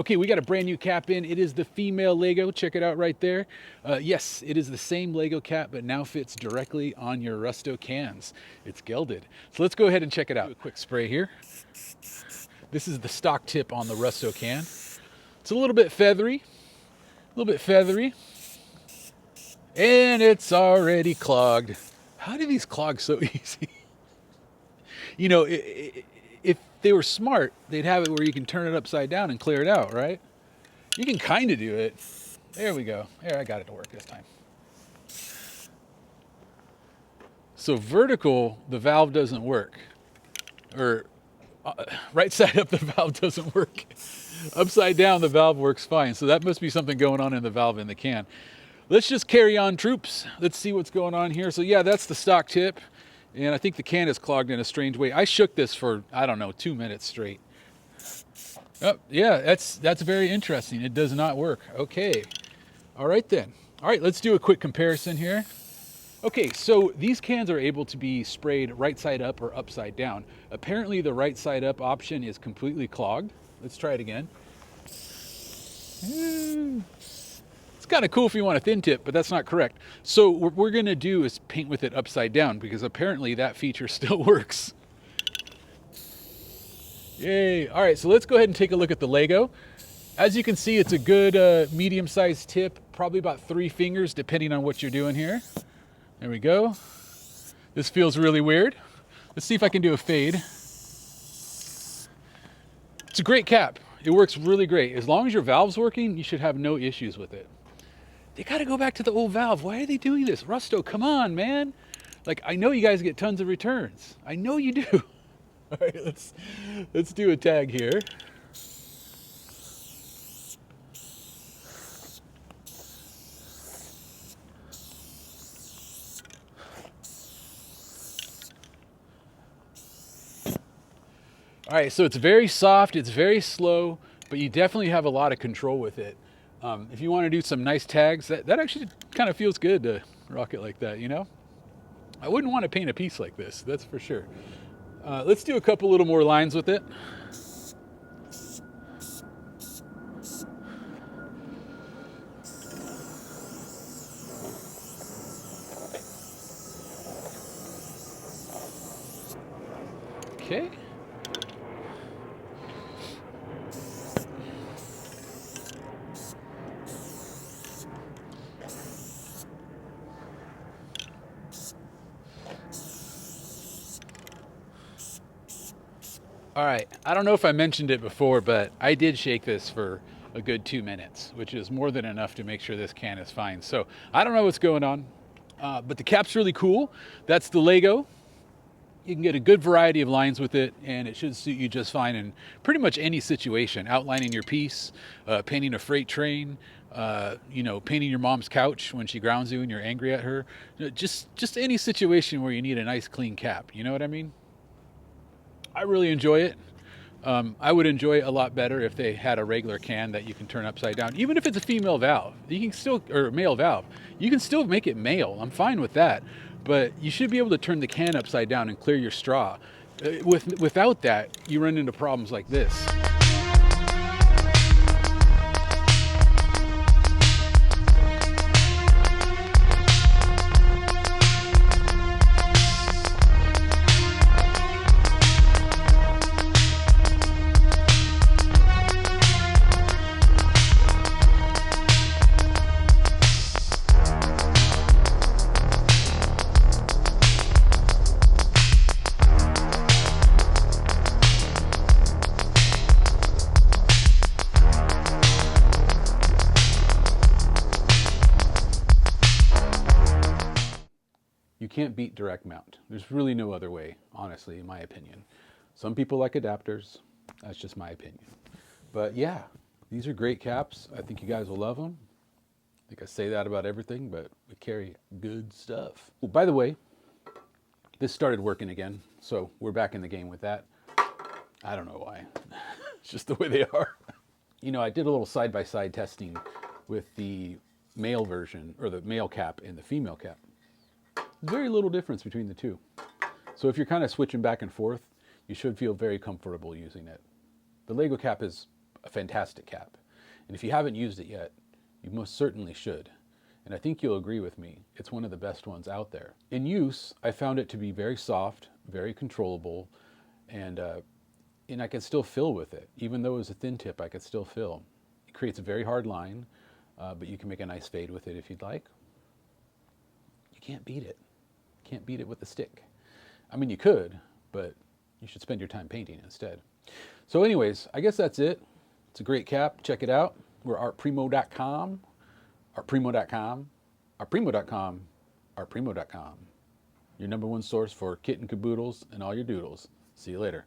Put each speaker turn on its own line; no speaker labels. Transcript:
Okay, we got a brand new cap in. It is the female Lego. Check it out right there. Yes, it is the same Lego cap, but now fits directly on your Rusto cans. It's gelded. So let's go ahead and check it out. Do a quick spray here. This is the stock tip on the Rusto can. It's a little bit feathery, and it's already clogged. How do these clog so easy? You know, if they were smart, they'd have it where you can turn it upside down and clear it out, right? You can kind of do it. There we go. There, I got it to work this time. So vertical, the valve doesn't work. Or right side up, the valve doesn't work. Upside down, the valve works fine. So that must be something going on in the valve in the can. Let's just carry on, troops. Let's see what's going on here. So yeah, that's the stock tip. And I think the can is clogged in a strange way. I shook this for, I don't know, 2 minutes straight. Oh, yeah, that's very interesting. It does not work. Okay. All right then. All right, let's do a quick comparison here. Okay, so these cans are able to be sprayed right side up or upside down. Apparently the right side up option is completely clogged. Let's try it again. It's kind of cool if you want a thin tip, but that's not correct. So what we're gonna do is paint with it upside down because apparently that feature still works. Yay. All right, so let's go ahead and take a look at the Lego. As you can see, it's a good medium-sized tip, probably about 3 fingers, depending on what you're doing here. There we go. This feels really weird. Let's see if I can do a fade. It's a great cap. It works really great. As long as your valve's working, you should have no issues with it. They gotta go back to the old valve. Why are they doing this? Rusto, come on, man. Like, I know you guys get tons of returns. I know you do. All right, let's do a tag here. All right, so it's very soft, it's very slow, but you definitely have a lot of control with it. If you want to do some nice tags, that actually kind of feels good to rock it like that, you know? I wouldn't want to paint a piece like this, that's for sure. Let's do a couple little more lines with it. Okay. All right, I don't know if I mentioned it before, but I did shake this for a good 2 minutes, which is more than enough to make sure this can is fine. So I don't know what's going on, but the cap's really cool. That's the Lego. You can get a good variety of lines with it, and it should suit you just fine in pretty much any situation. Outlining your piece, painting a freight train, you know, painting your mom's couch when she grounds you and you're angry at her. Just any situation where you need a nice clean cap. You know what I mean? I really enjoy it. I would enjoy it a lot better if they had a regular can that you can turn upside down. Even if it's a female valve, you can still, or male valve, you can still make it male. I'm fine with that. But you should be able to turn the can upside down and clear your straw. Without that, you run into problems like this. You can't beat direct mount. There's really no other way, honestly, in my opinion. Some people like adapters. That's just my opinion. But yeah, these are great caps. I think you guys will love them. I think I say that about everything, but we carry good stuff. Oh, by the way, this started working again, so we're back in the game with that. I don't know why. It's just the way they are. You know, I did a little side-by-side testing with the male version, or the male cap and the female cap. Very little difference between the two. So if you're kind of switching back and forth, you should feel very comfortable using it. The Lego cap is a fantastic cap. And if you haven't used it yet, you most certainly should. And I think you'll agree with me, it's one of the best ones out there. In use, I found it to be very soft, very controllable, and I could still fill with it. Even though it was a thin tip, I could still fill. It creates a very hard line, but you can make a nice fade with it if you'd like. You can't beat it. You can't beat it with a stick. I mean, you could, but you should spend your time painting instead. So anyways, I guess that's it. It's a great cap. Check it out. We're artprimo.com, artprimo.com, artprimo.com, artprimo.com. Your number one source for kit and caboodles and all your doodles. See you later.